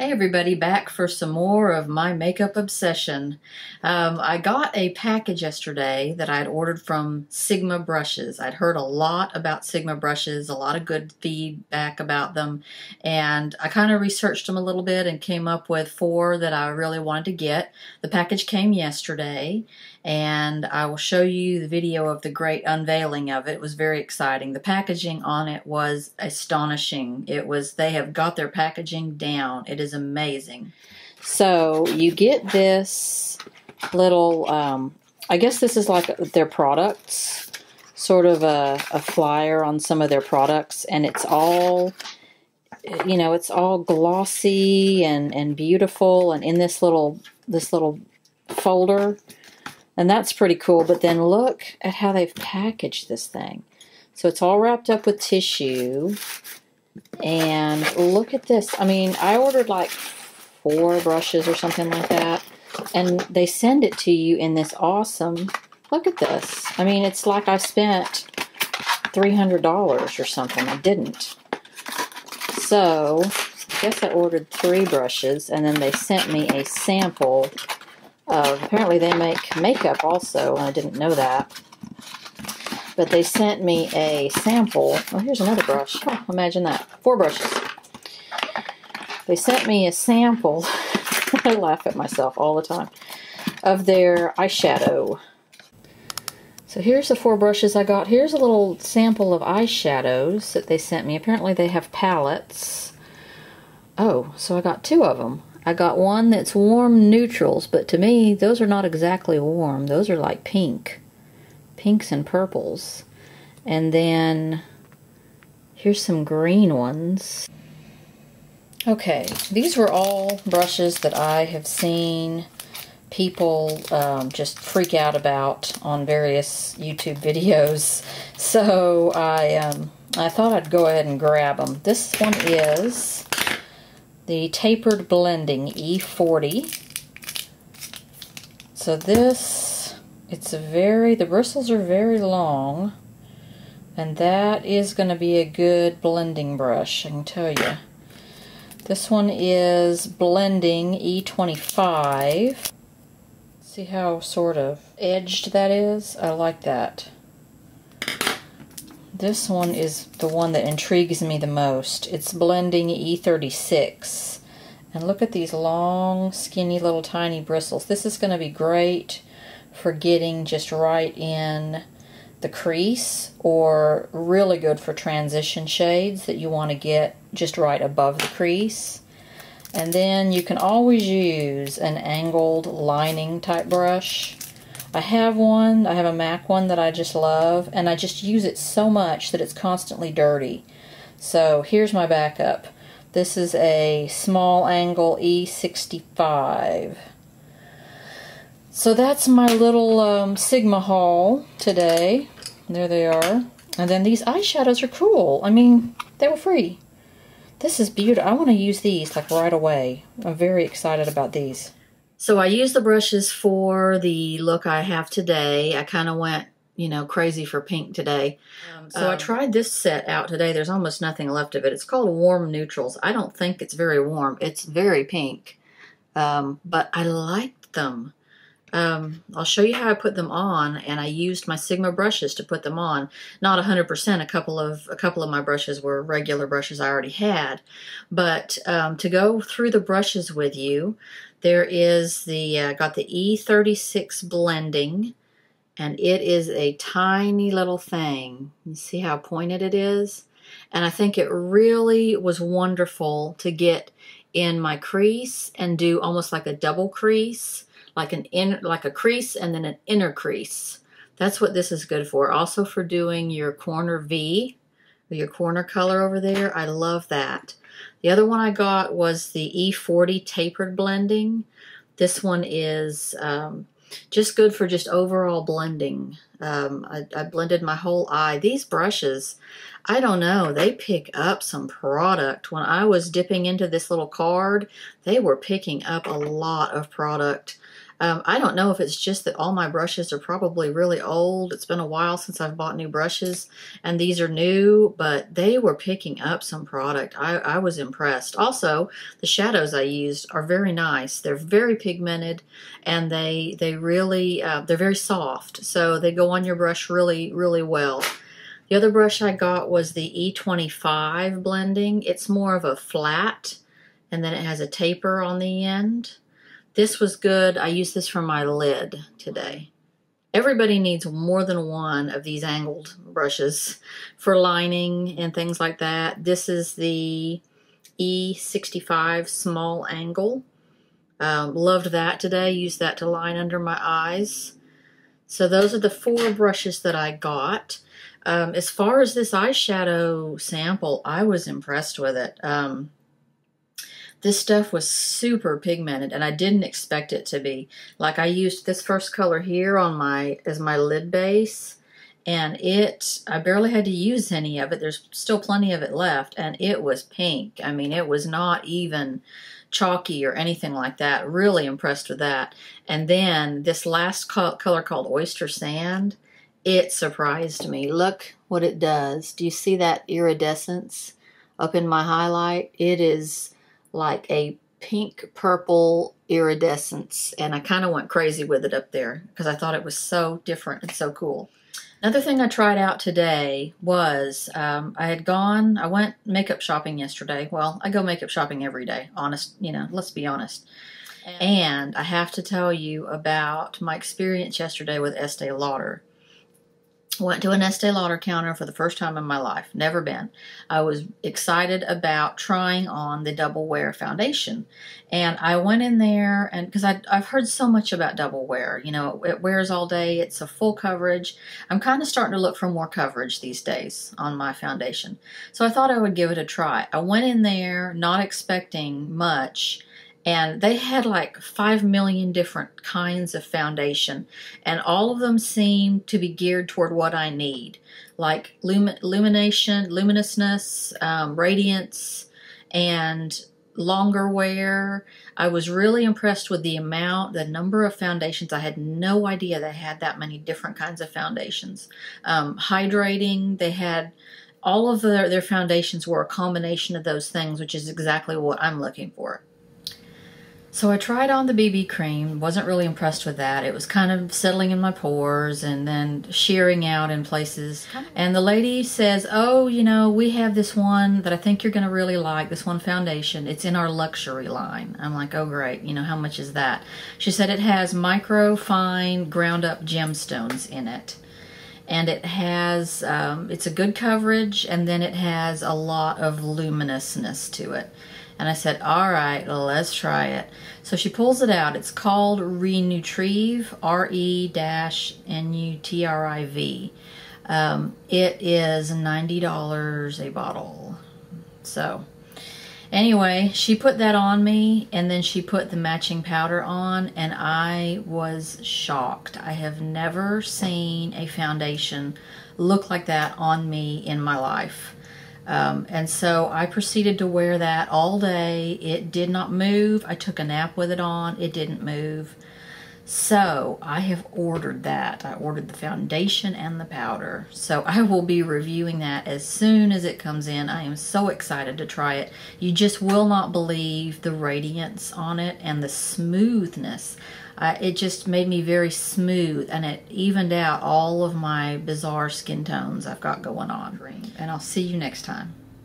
Hey everybody, back for some more of my makeup obsession. I got a package yesterday that I'd ordered from Sigma brushes. I'd heard a lot about Sigma brushes, a lot of good feedback about them, and I kind of researched them a little bit and came up with 4 that I really wanted to get. The package came yesterday, and I will show you the video of the great unveiling of it. It was very exciting. The packaging on it was astonishing. They have got their packaging down. It is amazing. So you get this little, I guess this is like their products, sort of a flyer on some of their products, and it's all, you know, it's all glossy and beautiful, and in this little folder. And that's pretty cool, but then look at how they've packaged this thing. So it's all wrapped up with tissue, and look at this. I mean, I ordered like 4 brushes or something like that, and they send it to you in this awesome, look at this. I mean, it's like I spent $300 or something. I didn't. So, I guess I ordered 3 brushes, and then they sent me a sample. Apparently they make makeup also, and I didn't know that. But they sent me a sample. Oh, here's another brush. Oh, imagine that. 4 brushes. They sent me a sample. I laugh at myself all the time. Of their eyeshadow. So here's the 4 brushes I got. Here's a little sample of eyeshadows that they sent me. Apparently they have palettes. Oh, so I got 2 of them. I got one that's warm neutrals, but to me, those are not exactly warm. Those are like pinks and purples. And then, here's some green ones. Okay, these were all brushes that I have seen people just freak out about on various YouTube videos. So I thought I'd go ahead and grab them. This one is the Tapered Blending E40. So this, the bristles are very long, and that is going to be a good blending brush, I can tell you. This one is Blending E25. See how sort of edged that is? I like that. This one is the one that intrigues me the most. It's Blending E36. And look at these long, skinny, little tiny bristles. This is going to be great for getting just right in the crease, or really good for transition shades that you want to get just right above the crease. And then you can always use an angled lining type brush. I have one, I have a MAC one that I just love, and I just use it so much that it's constantly dirty. So here's my backup. This is a small angle E65. So that's my little Sigma haul today. There they are. And then these eyeshadows are cool. I mean, they were free. This is beautiful. I want to use these like right away. I'm very excited about these. So I used the brushes for the look I have today. I kind of went, you know, crazy for pink today. So I tried this set out today. There's almost nothing left of it. It's called Warm Neutrals. I don't think it's very warm. It's very pink. But I liked them. I'll show you how I put them on, and I used my Sigma brushes to put them on. Not 100%. A couple of my brushes were regular brushes I already had. But to go through the brushes with you, there is got the E36 blending, and it is a tiny little thing. You see how pointed it is? And I think it really was wonderful to get in my crease and do almost like a double crease, like a crease and then an inner crease. That's what this is good for. Also for doing your corner V, your corner color over there. I love that. The other one I got was the E40 Tapered Blending. This one is just good for just overall blending. I blended my whole eye. These brushes, I don't know, they pick up some product. When I was dipping into this little card, they were picking up a lot of product. I don't know if it's just that all my brushes are probably really old. It's been a while since I've bought new brushes, and these are new, but they were picking up some product. I was impressed. Also, the shadows I used are very nice. They're very pigmented, and they really, they're very soft, so they go on your brush really, really well. The other brush I got was the E25 blending. It's more of a flat, and then it has a taper on the end. This was good. I used this for my lid today. Everybody needs more than one of these angled brushes for lining and things like that. This is the E65 small angle. Loved that today. Used that to line under my eyes. So those are the 4 brushes that I got. As far as this eyeshadow sample, I was impressed with it. This stuff was super pigmented, and I didn't expect it to be. Like, I used this first color here on as my lid base, and I barely had to use any of it. There's still plenty of it left, and it was pink. I mean, it was not even chalky or anything like that. Really impressed with that. And then this last color called Oyster Sand, it surprised me. Look what it does. Do you see that iridescence up in my highlight? It is like a pink purple iridescence, and I kind of went crazy with it up there because I thought it was so different and so cool. Another thing I tried out today was I went makeup shopping yesterday. Well, I go makeup shopping every day, let's be honest. And I have to tell you about my experience yesterday with Estee Lauder. Went to an Estee Lauder counter for the first time in my life. Never been. I was excited about trying on the Double Wear foundation. And I went in there, and because I've heard so much about Double Wear. You know, it wears all day. It's a full coverage. I'm kind of starting to look for more coverage these days on my foundation. So I thought I would give it a try. I went in there not expecting much, and they had like 5 million different kinds of foundation, and all of them seemed to be geared toward what I need, like luminousness, radiance, and longer wear. I was really impressed with the number of foundations. I had no idea they had that many different kinds of foundations. Hydrating, they had all of their foundations were a combination of those things, which is exactly what I'm looking for. So I tried on the BB cream, wasn't really impressed with that. It was kind of settling in my pores and then shearing out in places. And the lady says, oh, you know, we have this one that I think you're going to really like, this one foundation. It's in our luxury line. I'm like, oh, great. You know, how much is that? She said it has micro fine ground up gemstones in it. And it has, it's a good coverage, and then it has a lot of luminousness to it. And I said, all right, let's try it. So she pulls it out. It's called re-nutriv, R-E-N-U-T-R-I-V. It is $90 a bottle. So anyway, she put that on me, and then she put the matching powder on, and I was shocked. I have never seen a foundation look like that on me in my life. And so I proceeded to wear that all day. It did not move. I took a nap with it on. It didn't move. So I have ordered that. I ordered the foundation and the powder. So I will be reviewing that as soon as it comes in. I am so excited to try it. You just will not believe the radiance on it and the smoothness. It just made me very smooth, and it evened out all of my bizarre skin tones I've got going on. And I'll see you next time.